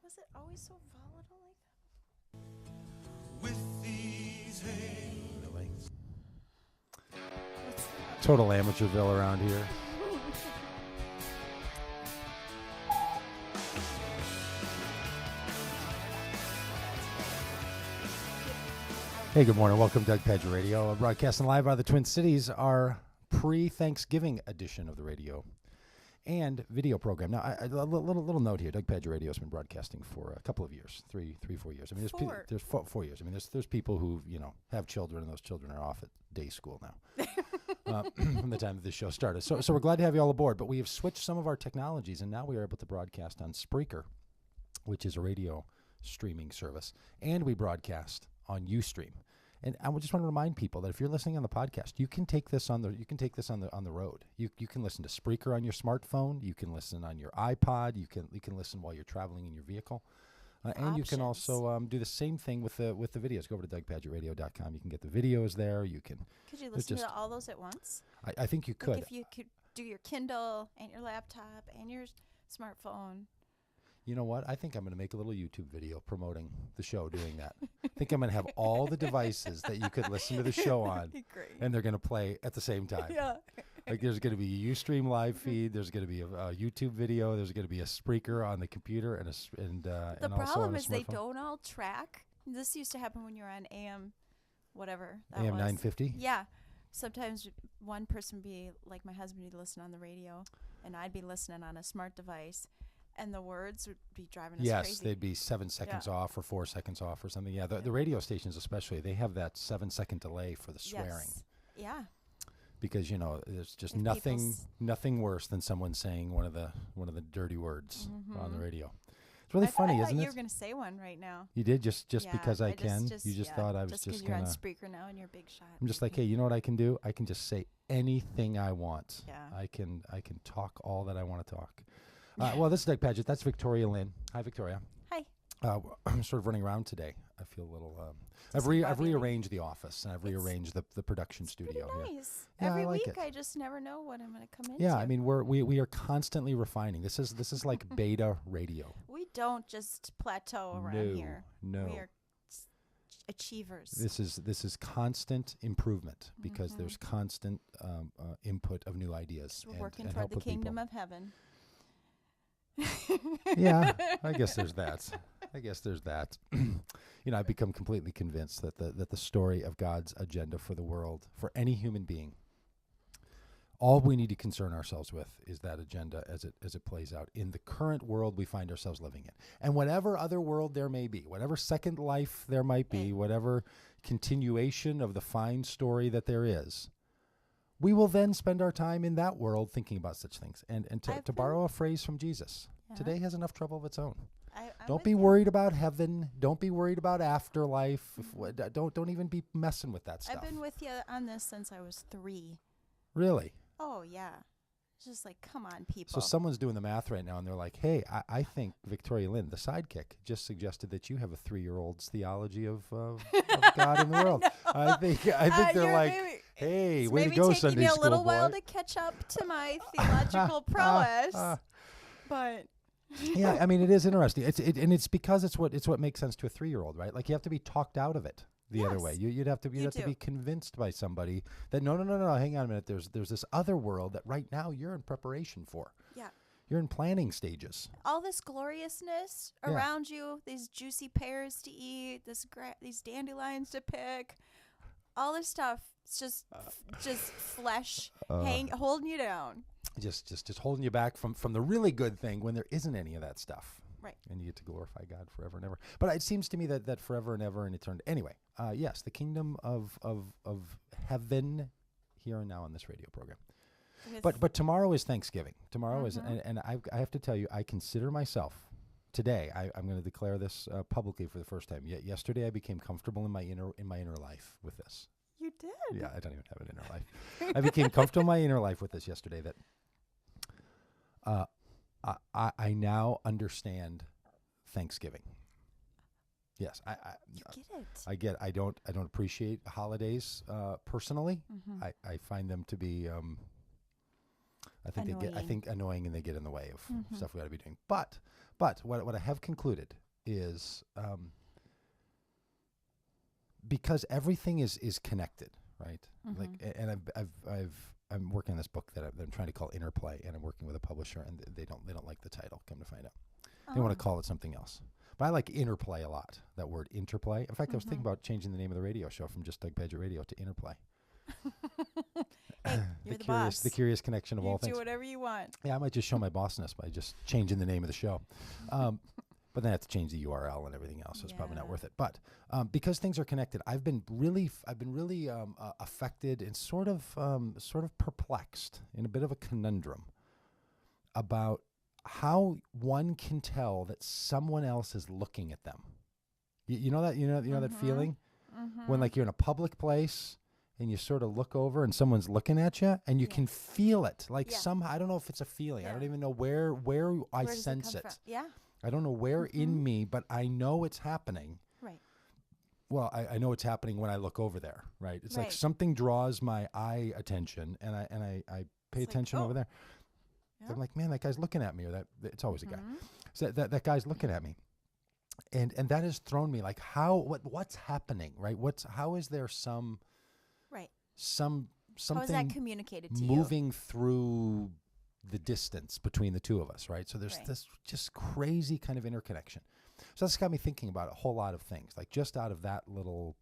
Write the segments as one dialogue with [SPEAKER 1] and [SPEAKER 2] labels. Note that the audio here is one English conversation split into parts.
[SPEAKER 1] Was it always so volatile like that?
[SPEAKER 2] With these
[SPEAKER 3] Really.
[SPEAKER 1] What's that?
[SPEAKER 3] Total amateurville around here. Hey, good morning. Welcome to Pagitt Radio, broadcasting live out of the Twin Cities, our pre-Thanksgiving edition of the radio and video program. Now, a little note here. Pagitt Radio has been broadcasting for a couple of years, 4 years. I mean, there's 4 years. I mean, there's people who have children, and those children are off at day school now from the time that this show started. So we're glad to have you all aboard. But we have switched some of our technologies, and now we are able to broadcast on Spreaker, which is a radio streaming service, and we broadcast on Ustream. And I just want to remind people that if you're listening on the podcast, you can take this on the road. You can listen to Spreaker on your smartphone. You can listen on your iPod. You can listen while you're traveling in your vehicle, and you can also do the same thing with the videos. Go over to DougPagittRadio.com. You can get the videos there.
[SPEAKER 1] Could you listen to all those at once?
[SPEAKER 3] I think you could.
[SPEAKER 1] Like if you could do your Kindle and your laptop and your smartphone.
[SPEAKER 3] You know what? I think I'm going to make a little YouTube video promoting the show doing that. I think I'm going to have all the devices that you could listen to the show on, and they're going to play at the same time.
[SPEAKER 1] Yeah.
[SPEAKER 3] Like there's going to be a Ustream live feed. There's going to be a YouTube video. There's going to be a Spreaker on the computer and also on a smartphone.
[SPEAKER 1] The problem is they don't all track. This used to happen when you were on AM, whatever that
[SPEAKER 3] AM
[SPEAKER 1] was.
[SPEAKER 3] 950.
[SPEAKER 1] Yeah. Sometimes one person would be like my husband would listen on the radio, and I'd be listening on a smart device. And the words would be driving us crazy.
[SPEAKER 3] Yes, they'd be 7 seconds off or 4 seconds off or something. Yeah, the radio stations especially, they have that 7-second delay for the swearing.
[SPEAKER 1] Yes. Yeah.
[SPEAKER 3] Because there's just nothing worse than someone saying one of the dirty words on the radio. It's really funny,
[SPEAKER 1] I
[SPEAKER 3] isn't it?
[SPEAKER 1] You were going to say one right now.
[SPEAKER 3] You did just because I can.
[SPEAKER 1] Just
[SPEAKER 3] you just thought I was
[SPEAKER 1] just
[SPEAKER 3] just
[SPEAKER 1] you're
[SPEAKER 3] gonna.
[SPEAKER 1] on Spreaker now and you're a big shot.
[SPEAKER 3] I'm just like, hey, you know what I can do? I can just say anything I want.
[SPEAKER 1] Yeah.
[SPEAKER 3] I can talk all that I want to talk. Well, this is Doug Pagitt. That's Victoria Lynn. Hi, Victoria.
[SPEAKER 1] Hi.
[SPEAKER 3] I'm sort of running around today. I feel a little. I've rearranged the office and I've rearranged the production studio
[SPEAKER 1] pretty
[SPEAKER 3] here.
[SPEAKER 1] nice.
[SPEAKER 3] Yeah,
[SPEAKER 1] Every
[SPEAKER 3] I like
[SPEAKER 1] week,
[SPEAKER 3] it.
[SPEAKER 1] I just never know what I'm going to come into.
[SPEAKER 3] Yeah, I mean we are constantly refining. This is like beta radio.
[SPEAKER 1] We don't just plateau around here.
[SPEAKER 3] No.
[SPEAKER 1] We are achievers.
[SPEAKER 3] This is constant improvement because there's constant input of new ideas.
[SPEAKER 1] We're
[SPEAKER 3] and
[SPEAKER 1] working
[SPEAKER 3] help
[SPEAKER 1] toward the
[SPEAKER 3] with
[SPEAKER 1] kingdom
[SPEAKER 3] people.
[SPEAKER 1] of heaven.
[SPEAKER 3] Yeah, I guess there's that. I've become completely convinced that the story of God's agenda for the world, for any human being, all we need to concern ourselves with is that agenda as it plays out in the current world we find ourselves living in. And whatever other world there may be, whatever second life there might be, whatever continuation of the fine story that there is, we will then spend our time in that world thinking about such things. And to borrow a phrase from Jesus, today has enough trouble of its own. Don't be worried about heaven. Don't be worried about afterlife. Don't even be messing with that stuff.
[SPEAKER 1] I've been with you on this since I was 3.
[SPEAKER 3] Really?
[SPEAKER 1] Oh, yeah. It's just like, come on, people.
[SPEAKER 3] So someone's doing the math right now, and they're like, hey, I think Victoria Lynn, the sidekick, just suggested that you have a 3-year-old's theology of God in the world. I think they're like, hey, way to go, Sunday school boy.
[SPEAKER 1] Maybe taking me a little while to catch up to my theological prowess. But
[SPEAKER 3] yeah, I mean, it is interesting. It's because it's what makes sense to a 3-year-old, right? Like you have to be talked out of it the other way. You'd have to be convinced by somebody that no, hang on a minute. There's this other world that right now you're in preparation for.
[SPEAKER 1] Yeah.
[SPEAKER 3] You're in planning stages.
[SPEAKER 1] All this gloriousness around you, these juicy pears to eat, these dandelions to pick, all this stuff. It's just flesh holding you down.
[SPEAKER 3] Just holding you back from the really good thing when there isn't any of that stuff.
[SPEAKER 1] Right.
[SPEAKER 3] And you get to glorify God forever and ever. But it seems to me that forever and ever and eternity. Anyway, yes, the kingdom of heaven here and now on this radio program. But tomorrow is Thanksgiving. Tomorrow is, and I have to tell you, I consider myself today. I'm going to declare this publicly for the first time. Yesterday, I became comfortable in my inner life with this.
[SPEAKER 1] You did?
[SPEAKER 3] Yeah, I don't even have an inner life. I became comfortable in my inner life with this yesterday. That I now understand Thanksgiving. Yes,
[SPEAKER 1] you get it.
[SPEAKER 3] I get. I don't appreciate holidays personally. I find them to be. I think annoying, and they get in the way of stuff we ought to be doing. But what I have concluded is because everything is connected, right? Like, and I'm working on this book that I'm trying to call Interplay, and I'm working with a publisher, and they don't like the title. Come to find out, they want to call it something else. But I like interplay a lot. That word interplay. In fact, I was thinking about changing the name of the radio show from just Doug Pagitt Radio to Interplay.
[SPEAKER 1] Hey, you're the boss.
[SPEAKER 3] The curious connection of all things.
[SPEAKER 1] You do whatever you want.
[SPEAKER 3] Yeah, I might just show my bossness by just changing the name of the show. But then I have to change the URL and everything else, so it's probably not worth it. But because things are connected, I've been really affected and sort of perplexed in a bit of a conundrum about how one can tell that someone else is looking at them. You know that feeling when, like, you're in a public place and you sort of look over and someone's looking at you, and you can feel it. Like somehow, I don't know if it's a feeling. I don't even know where I sense it.
[SPEAKER 1] Yeah.
[SPEAKER 3] I don't know where in me, but I know it's happening.
[SPEAKER 1] Right.
[SPEAKER 3] Well, I know it's happening when I look over there. Right. It's like something draws my eye attention, and I pay attention over there. Yep. I'm like, man, that guy's looking at me, or that it's always a guy. So that guy's looking at me, and that has thrown me. Like, what's happening, right? How is there something
[SPEAKER 1] how is that communicated to
[SPEAKER 3] moving through the distance between the two of us, right? So there's this just crazy kind of interconnection. So that's got me thinking about a whole lot of things, like just out of that little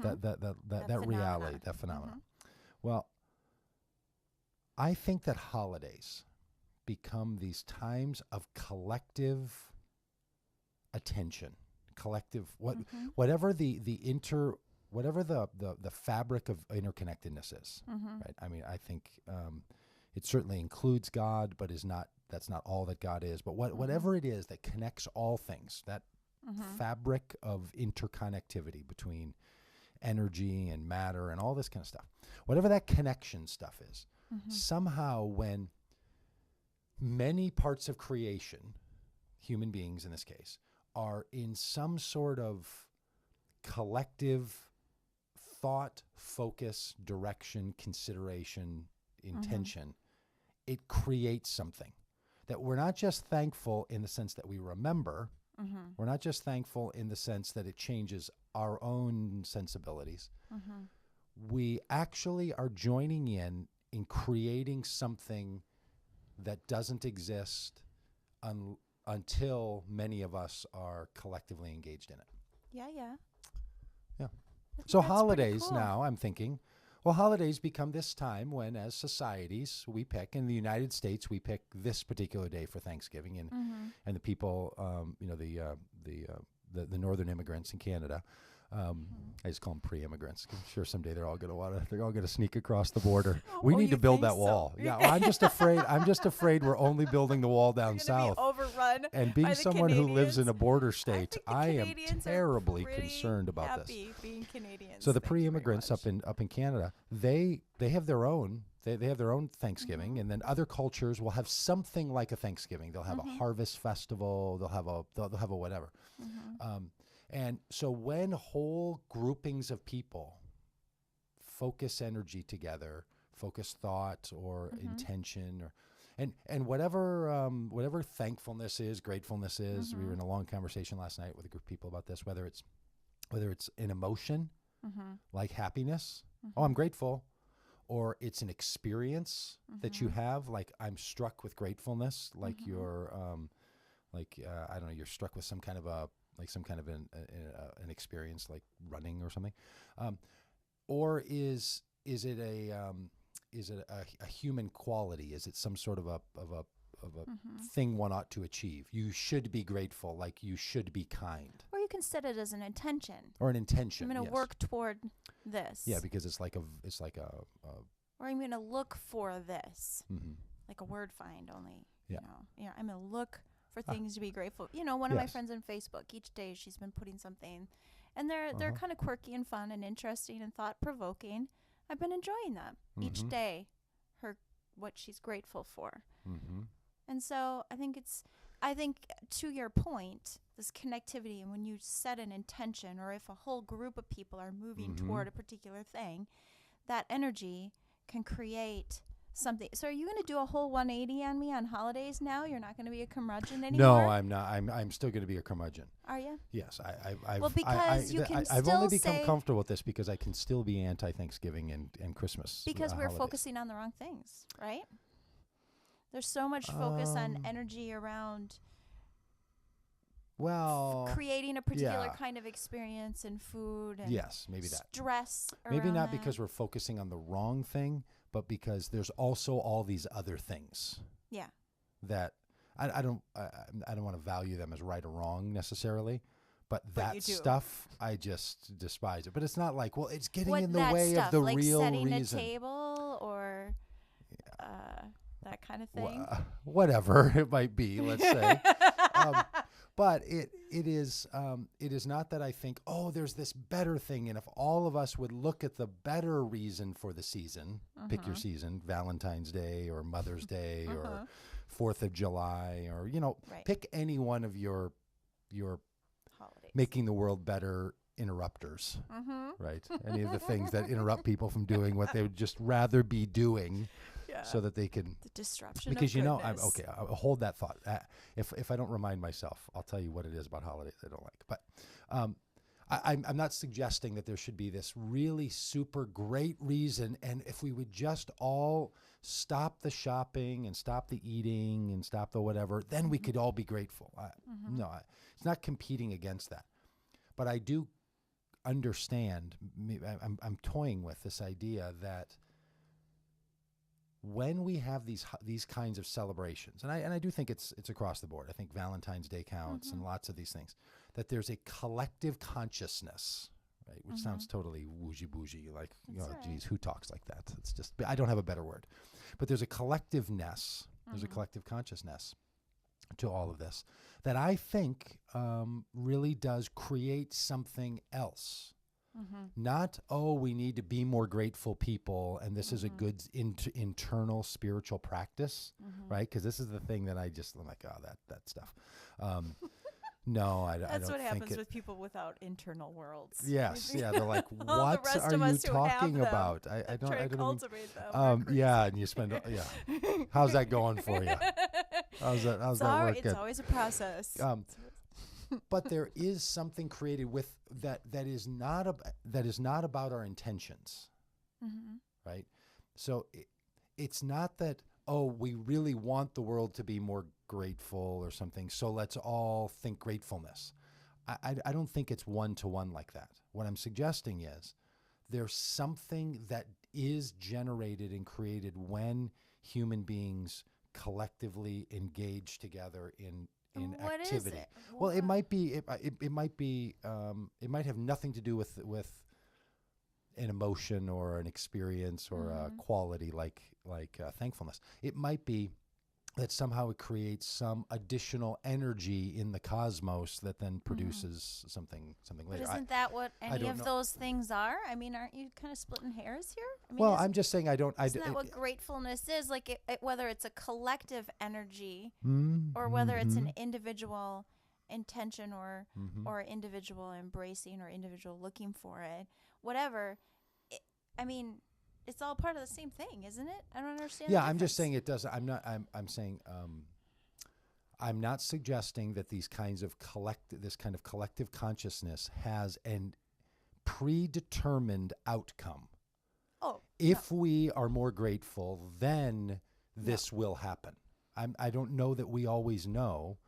[SPEAKER 3] that reality, that phenomenon. Well, I think that holidays become these times of collective attention, whatever the fabric of interconnectedness is, right? I mean, I think it certainly includes God, but that's not all that God is. But whatever it is that connects all things, that fabric of interconnectivity between energy and matter and all this kind of stuff, whatever that connection stuff is, somehow when many parts of creation, human beings in this case, are in some sort of collective thought, focus, direction, consideration, intention, it creates something that we're not just thankful in the sense that we remember. We're not just thankful in the sense that it changes our own sensibilities. We actually are joining in creating something that doesn't exist until many of us are collectively engaged in it.
[SPEAKER 1] Yeah.
[SPEAKER 3] So holidays now, I'm thinking, well, holidays become this time when, as societies, we pick. In the United States, we pick this particular day for Thanksgiving, and the people, the northern immigrants in Canada. I just call them pre-immigrants. I'm sure someday they're all going to sneak across the border. We need to build that wall. Yeah, well, I'm just afraid we're only building the wall down south.
[SPEAKER 1] Be overrun
[SPEAKER 3] and being
[SPEAKER 1] by
[SPEAKER 3] someone
[SPEAKER 1] Canadians,
[SPEAKER 3] who lives in a border state,
[SPEAKER 1] I
[SPEAKER 3] am terribly concerned about this.
[SPEAKER 1] Being Canadians.
[SPEAKER 3] So the pre-immigrants up in Canada, they have their own. They have their own Thanksgiving, and then other cultures will have something like a Thanksgiving. They'll have a harvest festival. They'll have a whatever. And so when whole groupings of people focus energy together, focus thought or intention, and whatever thankfulness is, gratefulness is. We were in a long conversation last night with a group of people about this. Whether it's an emotion like happiness, oh, I'm grateful, or it's an experience that you have, like I'm struck with gratefulness, like you're I don't know, you're struck with some kind of an experience like running or something, or is it a human quality? Is it some sort of a thing one ought to achieve? You should be grateful, like you should be kind.
[SPEAKER 1] Or you can set it as an intention.
[SPEAKER 3] Or an intention.
[SPEAKER 1] I'm going to work toward this.
[SPEAKER 3] Yeah, because it's like a
[SPEAKER 1] or I'm going to look for this, like a word find only. Yeah. I'm going to look for things to be grateful. One of my friends on Facebook, each day she's been putting something, and they're kind of quirky and fun and interesting and thought provoking. I've been enjoying them each day. What she's grateful for, and so I think to your point, this connectivity, and when you set an intention, or if a whole group of people are moving toward a particular thing, that energy can create something. So are you going to do a whole 180 on me on holidays now? You're not going to be a curmudgeon
[SPEAKER 3] No,
[SPEAKER 1] anymore?
[SPEAKER 3] I'm not. I'm still going to be a curmudgeon.
[SPEAKER 1] Are you?
[SPEAKER 3] Yes, I've only become comfortable with this because I can still be anti-Thanksgiving and Christmas.
[SPEAKER 1] Because we're
[SPEAKER 3] holidays.
[SPEAKER 1] focusing on the wrong things, right? There's so much focus on energy around creating a particular kind of experience in food and
[SPEAKER 3] yes, maybe that.
[SPEAKER 1] Stress
[SPEAKER 3] maybe
[SPEAKER 1] around
[SPEAKER 3] not
[SPEAKER 1] that.
[SPEAKER 3] because we're focusing on the wrong thing, but because there's also all these other things.
[SPEAKER 1] Yeah.
[SPEAKER 3] That I don't want to value them as right or wrong necessarily, but that stuff I just despise it. But it's not like, well, it's getting in the way of the
[SPEAKER 1] like
[SPEAKER 3] real
[SPEAKER 1] setting
[SPEAKER 3] reason.
[SPEAKER 1] A table or that kind of thing.
[SPEAKER 3] Whatever it might be, let's say. But it is not that I think, oh, there's this better thing, and if all of us would look at the better reason for the season, pick your season, Valentine's Day or Mother's Day or 4th of July, or pick any one of your
[SPEAKER 1] holidays,
[SPEAKER 3] making the world better interrupters, right? Any of the things that interrupt people from doing what they would just rather be doing. So that they can
[SPEAKER 1] the disruption
[SPEAKER 3] because
[SPEAKER 1] of
[SPEAKER 3] I'll hold that thought. If I don't remind myself, I'll tell you what it is about holidays I don't like. But I'm not suggesting that there should be this really super great reason. And if we would just all stop the shopping and stop the eating and stop the whatever, then we could all be grateful. No, it's not competing against that. But I do understand. I'm toying with this idea that when we have these kinds of celebrations, and I do think it's across the board. I think Valentine's Day counts and lots of these things, that there's a collective consciousness, right? Which sounds totally woozy-boozy, like, geez, who talks like that? It's just, I don't have a better word. But there's a collectiveness, there's a collective consciousness to all of this that I think really does create something else. Not, we need to be more grateful people, and this is a good internal spiritual practice, right? Because this is the thing that I'm like, that stuff. No, I don't think
[SPEAKER 1] that's what happens with people without internal worlds.
[SPEAKER 3] Yes, yeah, they're like, what are you talking about? I don't even
[SPEAKER 1] cultivate them.
[SPEAKER 3] Yeah, and you spend how's that going for you? How's that working?
[SPEAKER 1] It's always a process.
[SPEAKER 3] But there is something created with that is not about our intentions, right? So it's not that, we really want the world to be more grateful or something, so let's all think gratefulness. I don't think it's one-to-one like that. What I'm suggesting is there's something that is generated and created when human beings collectively engage together in
[SPEAKER 1] what
[SPEAKER 3] activity.
[SPEAKER 1] Is it?
[SPEAKER 3] Well, it might be. It might be. It might have nothing to do with an emotion or an experience or a quality like thankfulness. It might be that somehow it creates some additional energy in the cosmos that then produces something later.
[SPEAKER 1] But isn't that what any of those things are? I mean, aren't you kind of splitting hairs here? I mean,
[SPEAKER 3] I'm just saying I don't.
[SPEAKER 1] Isn't that what gratefulness is? Like whether it's a collective energy or whether it's an individual intention or individual embracing or individual looking for it, whatever. I mean, it's all part of the same thing, isn't it? I don't understand.
[SPEAKER 3] Yeah, I'm just saying it doesn't. I'm saying I'm not suggesting that this kind of collective consciousness has an predetermined outcome. If we are more grateful, then this will happen. I don't know that we always know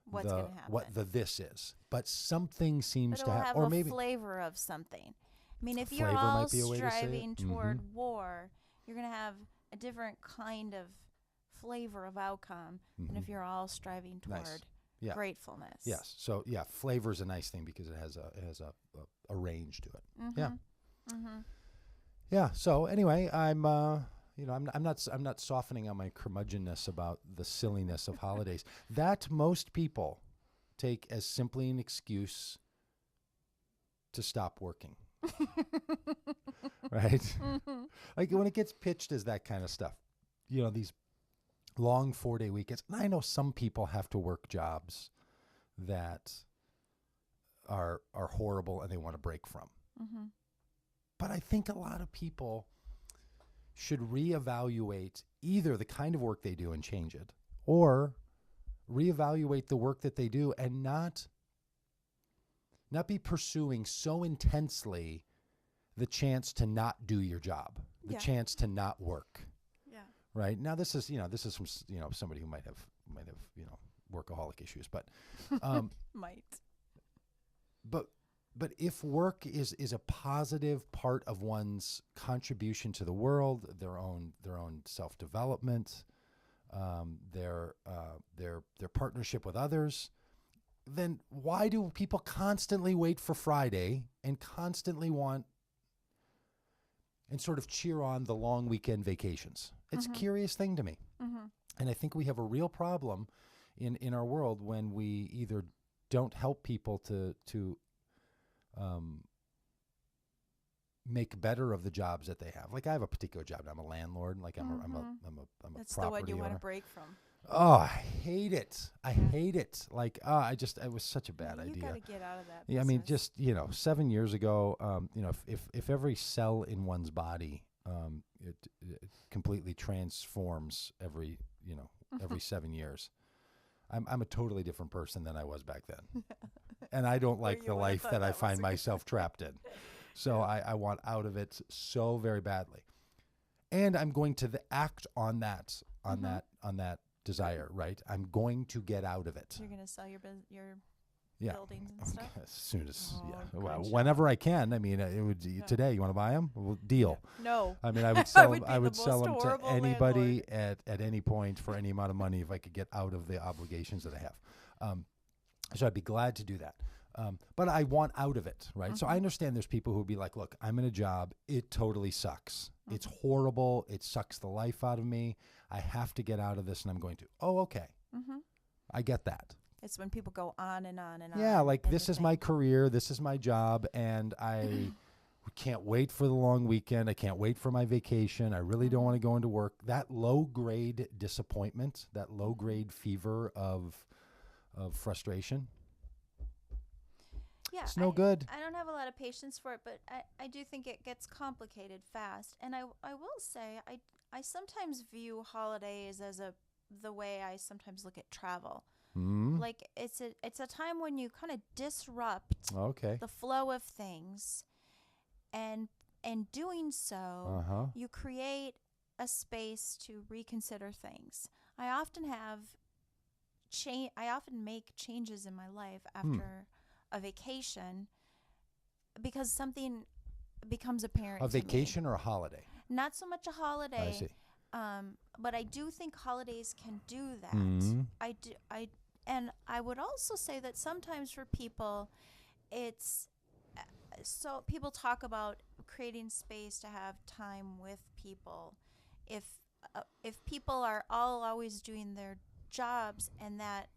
[SPEAKER 1] what's going to happen.
[SPEAKER 3] What the this is, but something seems to
[SPEAKER 1] have
[SPEAKER 3] or
[SPEAKER 1] a
[SPEAKER 3] maybe
[SPEAKER 1] flavor of something. I mean, if you're all striving toward war, you're going to have a different kind of flavor of outcome than if you're all striving toward gratefulness.
[SPEAKER 3] Yes. So flavor is a nice thing because it has a range to it. Yeah. So anyway, I'm not softening on my curmudgeonness about the silliness of holidays that most people take as simply an excuse to stop working. Right? Like when it gets pitched as that kind of stuff, these long 4-day weekends. And I know some people have to work jobs that are horrible and they want to break from. But I think a lot of people should reevaluate either the kind of work they do and change it, or reevaluate the work that they do and not be pursuing so intensely the chance to not do your job, the chance to not work.
[SPEAKER 1] Yeah.
[SPEAKER 3] Right? Now this is from, somebody who might have, workaholic issues, but
[SPEAKER 1] Might.
[SPEAKER 3] But if work is a positive part of one's contribution to the world, their own self-development, their partnership with others, then why do people constantly wait for Friday and constantly want and sort of cheer on the long weekend vacations? It's a curious thing to me. And I think we have a real problem in our world when we either don't help people to make better of the jobs that they have. Like I have a particular job. I'm a landlord. Like I'm a
[SPEAKER 1] That's
[SPEAKER 3] property
[SPEAKER 1] the one you
[SPEAKER 3] owner.
[SPEAKER 1] want to break from.
[SPEAKER 3] Oh, I hate it. I hate it. Like, it was such a bad idea.
[SPEAKER 1] You got to get out of that.
[SPEAKER 3] Yeah, I mean, just 7 years ago, if every cell in one's body, it completely transforms every 7 years. I'm a totally different person than I was back then. And I don't like the life that I find myself trapped in. So I want out of it so very badly. And I'm going to act on that desire, right? I'm going to get out of it.
[SPEAKER 1] You're going to sell your buildings and stuff?
[SPEAKER 3] As soon as, whenever I can. I mean, it would today. You want to buy them? Well, deal.
[SPEAKER 1] No.
[SPEAKER 3] I mean, I would sell them. I would
[SPEAKER 1] the
[SPEAKER 3] sell
[SPEAKER 1] most
[SPEAKER 3] them to
[SPEAKER 1] horrible
[SPEAKER 3] anybody at any point for any amount of money if I could get out of the obligations that I have. So I'd be glad to do that. But I want out of it, right? So I understand there's people who would be like, look, I'm in a job. It totally sucks. It's horrible. It sucks the life out of me. I have to get out of this, and I'm going to. Oh, okay. I get that.
[SPEAKER 1] It's when people go on and on and on.
[SPEAKER 3] Yeah, like this is my career. This is my job, and I can't wait for the long weekend. I can't wait for my vacation. I really don't want to go into work. That low-grade disappointment, that low-grade fever of frustration.
[SPEAKER 1] Yeah,
[SPEAKER 3] it's no good.
[SPEAKER 1] I don't have a lot of patience for it, but I do think it gets complicated fast. And I will say I sometimes view holidays as the way I sometimes look at travel. Like it's a time when you kind of disrupt the flow of things, and doing so you create a space to reconsider things. I often make changes in my life after a vacation because something becomes apparent.
[SPEAKER 3] A vacation or a holiday?
[SPEAKER 1] Not so much a holiday.
[SPEAKER 3] I see.
[SPEAKER 1] But I do think holidays can do that. And I would also say that sometimes for people, it's so people talk about creating space to have time with people. If people are all always doing their jobs, and that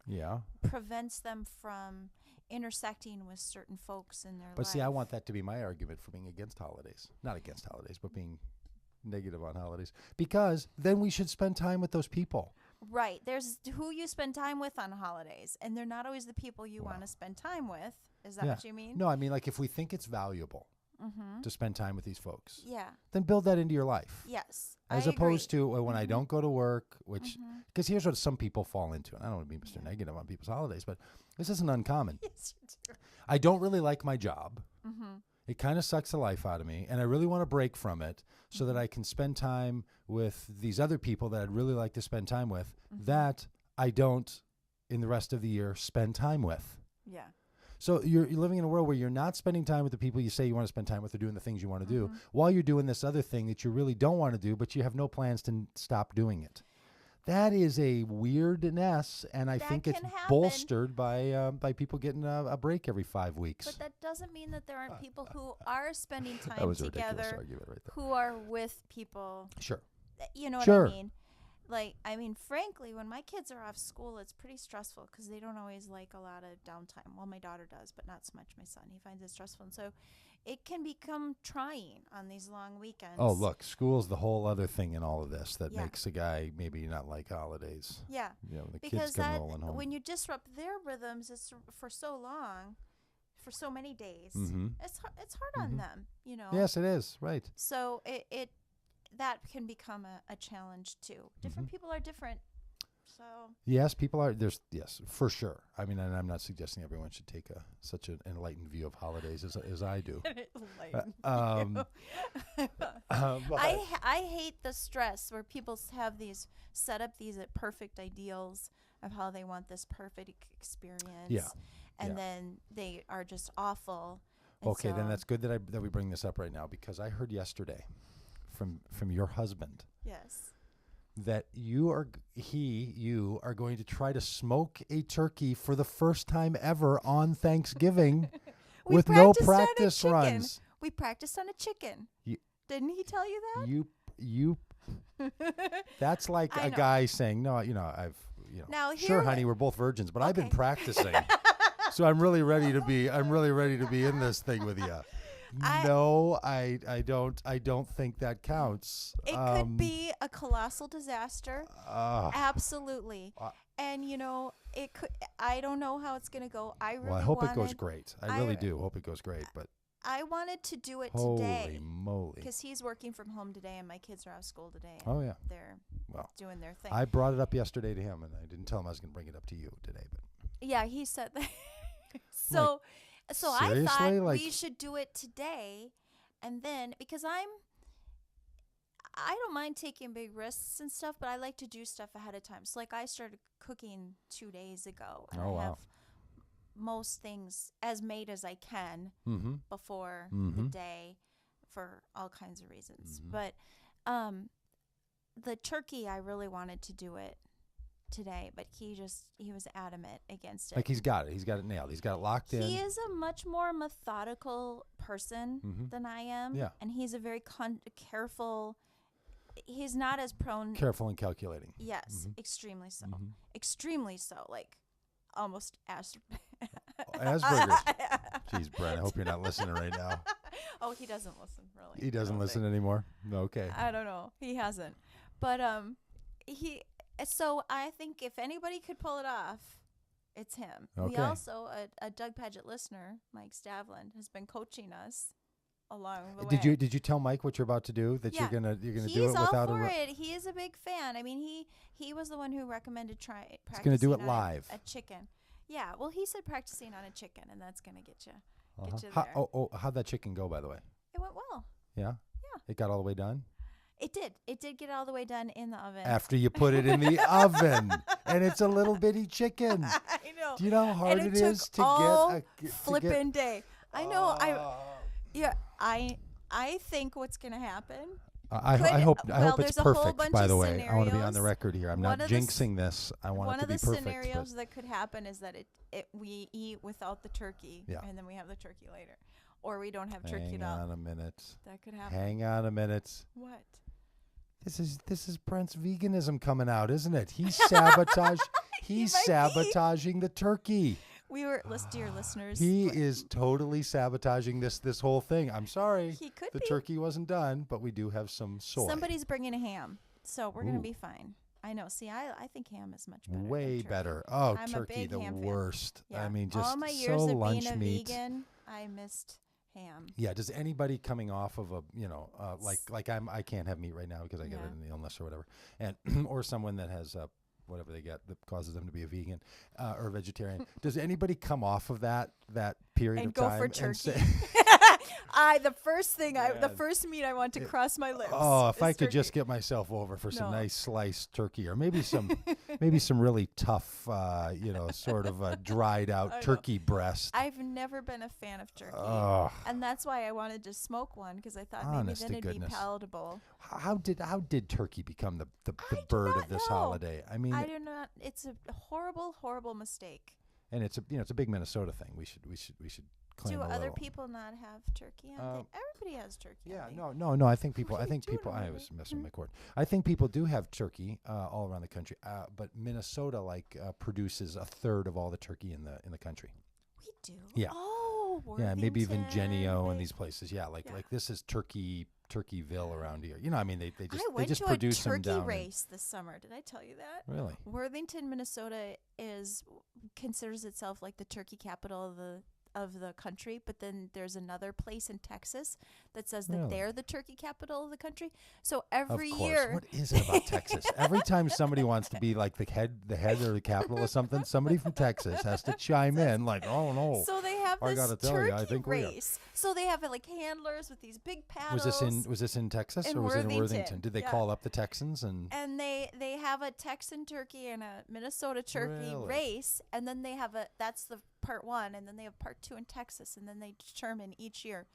[SPEAKER 1] prevents them from intersecting with certain folks in their life.
[SPEAKER 3] But see, I want that to be my argument for being against holidays. Not against holidays, but being negative on holidays. Because then we should spend time with those people.
[SPEAKER 1] Right. There's who you spend time with on holidays, and they're not always the people you want to spend time with. Is that what you mean?
[SPEAKER 3] No, I mean, like if we think it's valuable to spend time with these folks,
[SPEAKER 1] yeah,
[SPEAKER 3] then build that into your life.
[SPEAKER 1] Yes.
[SPEAKER 3] As opposed to when I don't go to work, which, because here's what some people fall into, and I don't want to be Mr. Negative on people's holidays, but this isn't uncommon.
[SPEAKER 1] Yes, you do.
[SPEAKER 3] I don't really like my job. It kind of sucks the life out of me, and I really want to break from it so that I can spend time with these other people that I'd really like to spend time with that I don't, in the rest of the year, spend time with.
[SPEAKER 1] Yeah.
[SPEAKER 3] So you're living in a world where you're not spending time with the people you say you want to spend time with or doing the things you want to do while you're doing this other thing that you really don't want to do, but you have no plans to stop doing it. That is a weirdness, and I think it's bolstered by people getting a break every 5 weeks.
[SPEAKER 1] But that doesn't mean that there aren't people who are spending time
[SPEAKER 3] that was a
[SPEAKER 1] together,
[SPEAKER 3] ridiculous argument right there.
[SPEAKER 1] who are with people.
[SPEAKER 3] Sure.
[SPEAKER 1] You know what I mean? Like, I mean, frankly, when my kids are off school, it's pretty stressful because they don't always like a lot of downtime. Well, my daughter does, but not so much my son. He finds it stressful. And so it can become trying on these long weekends.
[SPEAKER 3] Oh, look, school's the whole other thing in all of this that makes a guy maybe not like holidays.
[SPEAKER 1] Yeah.
[SPEAKER 3] You know, the
[SPEAKER 1] because
[SPEAKER 3] kids come rolling home.
[SPEAKER 1] when you disrupt their rhythms, it's for so long, for so many days, it's hard on them, you know.
[SPEAKER 3] Yes, it is. Right.
[SPEAKER 1] So that can become a challenge too. Different people are different. So
[SPEAKER 3] yes, people are yes, for sure. I mean, and I'm not suggesting everyone should take such an enlightened view of holidays as I do.
[SPEAKER 1] I hate the stress where people set up these perfect ideals of how they want this perfect experience.
[SPEAKER 3] Yeah.
[SPEAKER 1] And then they are just awful. And
[SPEAKER 3] okay, then that's good that we bring this up right now, because I heard yesterday from your husband.
[SPEAKER 1] Yes.
[SPEAKER 3] That you are going to try to smoke a turkey for the first time ever on Thanksgiving with no practice runs.
[SPEAKER 1] We practiced on a chicken. Didn't he tell you that?
[SPEAKER 3] You that's like a guy saying, "No, sure, honey, we're both virgins, but I've been practicing." So I'm really ready to be in this thing with you. No, I don't think that counts.
[SPEAKER 1] It could be a colossal disaster. Absolutely. And it could. I don't know how it's gonna go. I hope
[SPEAKER 3] it goes great. I really do hope it goes great. But
[SPEAKER 1] I wanted to do it today.
[SPEAKER 3] Holy moly!
[SPEAKER 1] Because he's working from home today, and my kids are out of school today.
[SPEAKER 3] Oh yeah.
[SPEAKER 1] They're doing their thing.
[SPEAKER 3] I brought it up yesterday to him, and I didn't tell him I was gonna bring it up to you today. But
[SPEAKER 1] yeah, he said that. So I thought we should do it today, and then because I don't mind taking big risks and stuff, but I like to do stuff ahead of time. So I started cooking 2 days ago, and I have most things as made as I can before the day for all kinds of reasons. But the turkey, I really wanted to do it today, but he was adamant against it.
[SPEAKER 3] He's got it nailed. He's got it locked in.
[SPEAKER 1] He is a much more methodical person than I am.
[SPEAKER 3] Yeah.
[SPEAKER 1] And he's a very careful. He's not as prone.
[SPEAKER 3] Careful and calculating.
[SPEAKER 1] Yes, extremely so. Extremely so. Almost
[SPEAKER 3] Asperger's. Jeez, Brent, I hope you're not listening right now.
[SPEAKER 1] Oh, he doesn't listen, really.
[SPEAKER 3] He doesn't listen anymore? Okay.
[SPEAKER 1] I don't know. He hasn't. But so I think if anybody could pull it off, it's him.
[SPEAKER 3] Okay.
[SPEAKER 1] We also, a Doug Pagitt listener, Mike Stavland, has been coaching us along the way.
[SPEAKER 3] Did you tell Mike what you're about to do? That you're gonna do it without
[SPEAKER 1] He's all for it. He is a big fan. I mean, he was the one who recommended practicing.
[SPEAKER 3] He's gonna do it live.
[SPEAKER 1] A chicken. Yeah. Well, he said practicing on a chicken, and that's gonna get you there.
[SPEAKER 3] How'd that chicken go, by the way?
[SPEAKER 1] It went well.
[SPEAKER 3] Yeah. Yeah. It got all the way done.
[SPEAKER 1] It did. It did get all the way done in the oven.
[SPEAKER 3] After you put it in the oven. And it's a little bitty chicken.
[SPEAKER 1] I know.
[SPEAKER 3] Do you know how hard it is to get
[SPEAKER 1] flippin' day? I know. I think what's going to happen.
[SPEAKER 3] I hope it's perfect, by the way. I want to be on the record here. I'm not jinxing this. I want it to be perfect. One of the
[SPEAKER 1] scenarios that could happen is that we eat without the turkey, and then we have the turkey later. Or we don't have turkey at all.
[SPEAKER 3] Hang on a minute.
[SPEAKER 1] That could happen.
[SPEAKER 3] Hang on a minute.
[SPEAKER 1] What?
[SPEAKER 3] This is Brent's veganism coming out, isn't it? He's sabotaging the turkey.
[SPEAKER 1] Dear listeners.
[SPEAKER 3] He is totally sabotaging this whole thing. I'm sorry.
[SPEAKER 1] He could
[SPEAKER 3] be. The turkey wasn't done, but we do have some soy.
[SPEAKER 1] Somebody's bringing a ham, so we're gonna be fine. I know. See, I think ham is much better.
[SPEAKER 3] Way better. Oh, I'm turkey, the worst.
[SPEAKER 1] Yeah.
[SPEAKER 3] I mean, just
[SPEAKER 1] all my years
[SPEAKER 3] so
[SPEAKER 1] of
[SPEAKER 3] lunch
[SPEAKER 1] being a
[SPEAKER 3] meat.
[SPEAKER 1] vegan, I missed ham.
[SPEAKER 3] Yeah. Does anybody coming off of I can't have meat right now because I get an illness or whatever, and or someone that has whatever they get that causes them to be a vegan or vegetarian. Does anybody come off of that period
[SPEAKER 1] and
[SPEAKER 3] of time
[SPEAKER 1] go for turkey?
[SPEAKER 3] and say,
[SPEAKER 1] the first meat I want to cross my lips.
[SPEAKER 3] Oh, if I could
[SPEAKER 1] turkey.
[SPEAKER 3] Just get myself over for some nice sliced turkey, or maybe some really tough, sort of dried out turkey breast.
[SPEAKER 1] I've never been a fan of turkey, and that's why I wanted to smoke one because I thought maybe then it'd be palatable.
[SPEAKER 3] How did turkey become the bird of this holiday? I mean,
[SPEAKER 1] I do not. It's a horrible, horrible mistake.
[SPEAKER 3] And it's a big Minnesota thing. We should claim
[SPEAKER 1] Do
[SPEAKER 3] a
[SPEAKER 1] other
[SPEAKER 3] little.
[SPEAKER 1] people not have turkey? Everybody has turkey.
[SPEAKER 3] Yeah, no. I think people. I was messing with my cord. I think people do have turkey all around the country, but Minnesota produces a third of all the turkey in the country.
[SPEAKER 1] We do.
[SPEAKER 3] Yeah.
[SPEAKER 1] Oh,
[SPEAKER 3] yeah, maybe even Genio and these places. Yeah, like this is Turkeyville around here. You know, I mean, they just produce them down.
[SPEAKER 1] I went to a turkey race this summer. Did I tell you that?
[SPEAKER 3] Really?
[SPEAKER 1] Worthington, Minnesota considers itself like the turkey capital of the country, but then there's another place in Texas that says that
[SPEAKER 3] Really?
[SPEAKER 1] they're the turkey capital of the country. So
[SPEAKER 3] Of
[SPEAKER 1] every
[SPEAKER 3] course.
[SPEAKER 1] year,
[SPEAKER 3] What is it about Texas? Every time somebody wants to be like the head or the capital of something, somebody from Texas has to chime in like, oh no.
[SPEAKER 1] so they have
[SPEAKER 3] I
[SPEAKER 1] this
[SPEAKER 3] gotta tell you, I
[SPEAKER 1] turkey
[SPEAKER 3] think we are.
[SPEAKER 1] race. So they have like handlers with these big paddles.
[SPEAKER 3] Was this in Texas
[SPEAKER 1] In
[SPEAKER 3] or was it in
[SPEAKER 1] Worthington.
[SPEAKER 3] Worthington? Did they
[SPEAKER 1] Yeah.
[SPEAKER 3] call up the Texans and
[SPEAKER 1] And they have a Texan turkey and a Minnesota turkey
[SPEAKER 3] Really?
[SPEAKER 1] race, and then they have that's the part 1, and then they have part 2 in Texas, and then they determine each year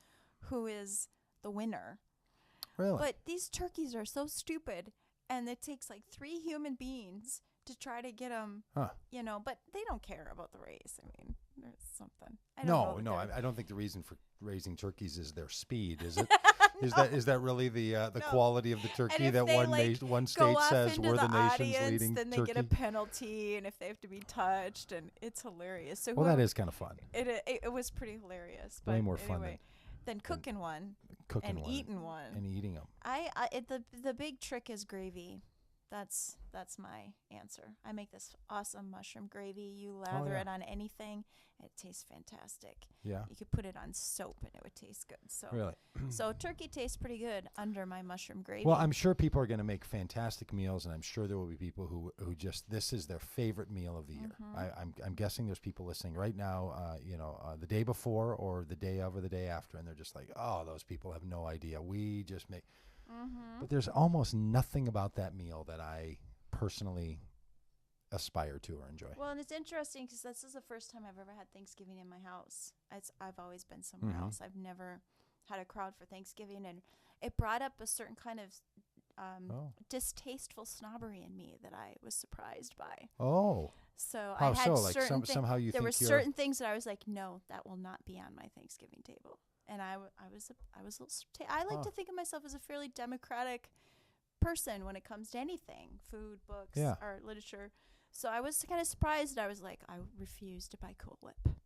[SPEAKER 1] who is the winner.
[SPEAKER 3] really?
[SPEAKER 1] But these turkeys are so stupid, and it takes like 3 human beings to try to get them,
[SPEAKER 3] Huh.
[SPEAKER 1] but they don't care about the race. I mean, there's something. I
[SPEAKER 3] No,
[SPEAKER 1] don't know.
[SPEAKER 3] I don't think the reason for raising turkeys is their speed, is it? Is that really the
[SPEAKER 1] No.
[SPEAKER 3] quality of the
[SPEAKER 1] And
[SPEAKER 3] turkey
[SPEAKER 1] if
[SPEAKER 3] that
[SPEAKER 1] they,
[SPEAKER 3] one
[SPEAKER 1] like,
[SPEAKER 3] one
[SPEAKER 1] go
[SPEAKER 3] state
[SPEAKER 1] off
[SPEAKER 3] says
[SPEAKER 1] into
[SPEAKER 3] we're the nation's
[SPEAKER 1] audience,
[SPEAKER 3] leading
[SPEAKER 1] then they
[SPEAKER 3] turkey?
[SPEAKER 1] get a penalty, and if they have to be touched, and it's hilarious. So
[SPEAKER 3] Well, that
[SPEAKER 1] whoever-
[SPEAKER 3] is kind of fun.
[SPEAKER 1] It was pretty hilarious.
[SPEAKER 3] Way
[SPEAKER 1] But
[SPEAKER 3] more fun
[SPEAKER 1] anyway, than cooking one
[SPEAKER 3] Cooking
[SPEAKER 1] and
[SPEAKER 3] one
[SPEAKER 1] eating one.
[SPEAKER 3] and eating them.
[SPEAKER 1] The big trick is gravy. That's my answer. I make this awesome mushroom gravy. You lather
[SPEAKER 3] yeah.
[SPEAKER 1] it on anything, it tastes fantastic.
[SPEAKER 3] Yeah,
[SPEAKER 1] You could put it on soap and it would taste good. So
[SPEAKER 3] really.
[SPEAKER 1] so turkey tastes pretty good under my mushroom gravy.
[SPEAKER 3] Well, I'm sure people are going to make fantastic meals, and I'm sure there will be people who just this is their favorite meal of the year. I'm guessing there's people listening right now, the day before or the day of or the day after, and they're just like, oh, those people have no idea. We just make. But there's almost nothing about that meal that I personally aspire to or enjoy.
[SPEAKER 1] Well, and it's interesting because this is the first time I've ever had Thanksgiving in my house. I've always been somewhere else. I've never had a crowd for Thanksgiving, and it brought up a certain kind of distasteful snobbery in me that I was surprised by.
[SPEAKER 3] Oh.
[SPEAKER 1] So
[SPEAKER 3] How
[SPEAKER 1] I had
[SPEAKER 3] so? Like
[SPEAKER 1] certain
[SPEAKER 3] somehow you
[SPEAKER 1] there
[SPEAKER 3] think
[SPEAKER 1] were
[SPEAKER 3] you're
[SPEAKER 1] certain things that I was like, no, that will not be on my Thanksgiving table. And I like to think of myself as a fairly democratic person when it comes to anything, food, books,
[SPEAKER 3] Yeah.
[SPEAKER 1] art, literature. So I was kind of surprised. I was like, I refuse to buy Cool Whip.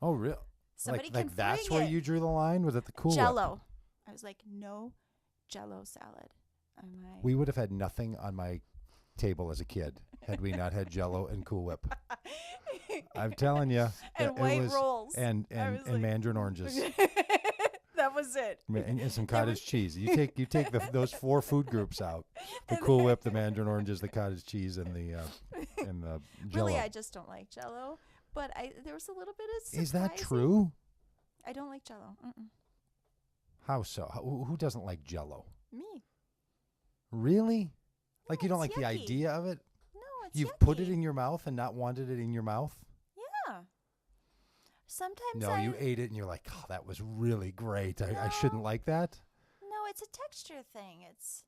[SPEAKER 3] Oh, really?
[SPEAKER 1] Somebody
[SPEAKER 3] like
[SPEAKER 1] can
[SPEAKER 3] that's
[SPEAKER 1] bring
[SPEAKER 3] where
[SPEAKER 1] it.
[SPEAKER 3] you drew the line? Was it the Cool Whip?
[SPEAKER 1] Jell-O. I was like, no Jell-O salad.
[SPEAKER 3] We would have had nothing on my table as a kid had we not had Jell-O and Cool Whip. I'm telling you.
[SPEAKER 1] And white rolls.
[SPEAKER 3] And
[SPEAKER 1] like-
[SPEAKER 3] mandarin oranges.
[SPEAKER 1] That was it.
[SPEAKER 3] And some cottage cheese. You take those 4 food groups out: the Cool Whip, the mandarin oranges, the cottage cheese, and the Jell-O.
[SPEAKER 1] Really, I just don't like Jell-O. But there was a little bit of surprising.
[SPEAKER 3] Is that true?
[SPEAKER 1] I don't like Jell-O.
[SPEAKER 3] How so? Who doesn't like Jell-O?
[SPEAKER 1] Me.
[SPEAKER 3] Really? Like
[SPEAKER 1] No,
[SPEAKER 3] you don't
[SPEAKER 1] it's
[SPEAKER 3] like the
[SPEAKER 1] yucky.
[SPEAKER 3] idea of it?
[SPEAKER 1] No, it's
[SPEAKER 3] You've
[SPEAKER 1] yucky.
[SPEAKER 3] put it in your mouth and not wanted it in your mouth?
[SPEAKER 1] Yeah. Sometimes
[SPEAKER 3] No, you ate it and you're like, oh, that was really great. I
[SPEAKER 1] No.
[SPEAKER 3] shouldn't like that.
[SPEAKER 1] No, it's a texture thing. It's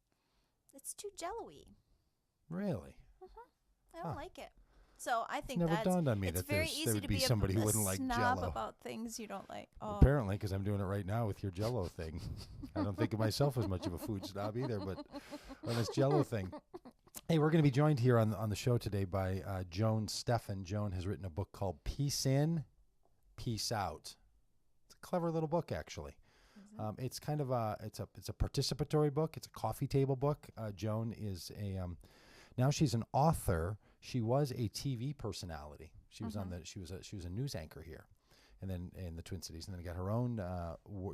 [SPEAKER 1] too jello-y.
[SPEAKER 3] Really?
[SPEAKER 1] I don't like it. So I think
[SPEAKER 3] never
[SPEAKER 1] that's
[SPEAKER 3] dawned on me
[SPEAKER 1] it's
[SPEAKER 3] that
[SPEAKER 1] very
[SPEAKER 3] there
[SPEAKER 1] easy
[SPEAKER 3] would
[SPEAKER 1] to
[SPEAKER 3] be
[SPEAKER 1] be
[SPEAKER 3] somebody
[SPEAKER 1] a,
[SPEAKER 3] who
[SPEAKER 1] a
[SPEAKER 3] wouldn't like
[SPEAKER 1] snob
[SPEAKER 3] Jell-O.
[SPEAKER 1] about things you don't like. Oh.
[SPEAKER 3] Apparently, because I'm doing it right now with your Jell-O thing. I don't think of myself as much of a food snob either, but on this Jell-O thing. Hey, we're going to be joined here on the show today by Joan Steffen. Joan has written a book called Peace In, Peace Out. It's a clever little book, actually. It's kind of it's a participatory book. It's a coffee table book. Joan is now she's an author. She was a TV personality. She was she was a news anchor here, and then in the Twin Cities, and then got her own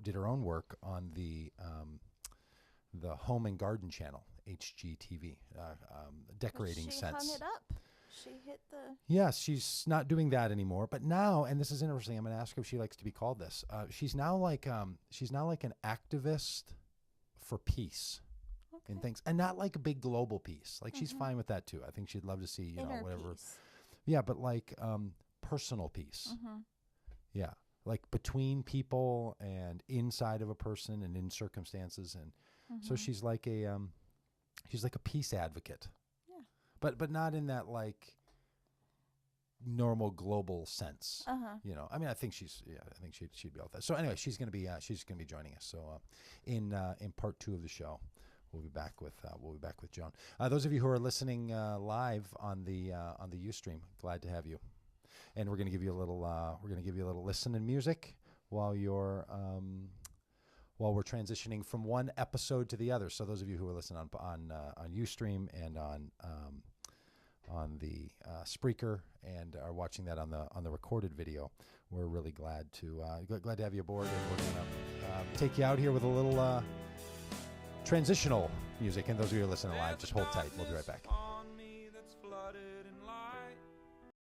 [SPEAKER 3] did her own work on the Home and Garden Channel, HGTV, decorating
[SPEAKER 1] she
[SPEAKER 3] sets.
[SPEAKER 1] hung it up. She hit the.
[SPEAKER 3] Yes, she's not doing that anymore. But now, and this is interesting. I'm going to ask her if she likes to be called this. She's now like an activist for peace in things, and not like a big global peace. Like she's fine with that too. I think she'd love to see
[SPEAKER 1] Inner
[SPEAKER 3] whatever.
[SPEAKER 1] peace.
[SPEAKER 3] Yeah, but like personal peace. Yeah, like between people and inside of a person and in circumstances, and so she's like a peace advocate.
[SPEAKER 1] Yeah.
[SPEAKER 3] But not in that like normal global sense. I mean, I think she'd be all that. So anyway, she's gonna be joining us. So in part 2 of the show, we'll be back with Joan. Those of you who are listening live on the Ustream, glad to have you. And we're gonna give you a little listen and music while we're transitioning from one episode to the other. So those of you who are listening on Ustream and on on the Spreaker and are watching that on the recorded video, we're really glad to have you aboard, and we're gonna take you out here with a little transitional music. And those of you who are listening live, just hold tight. We'll be right back.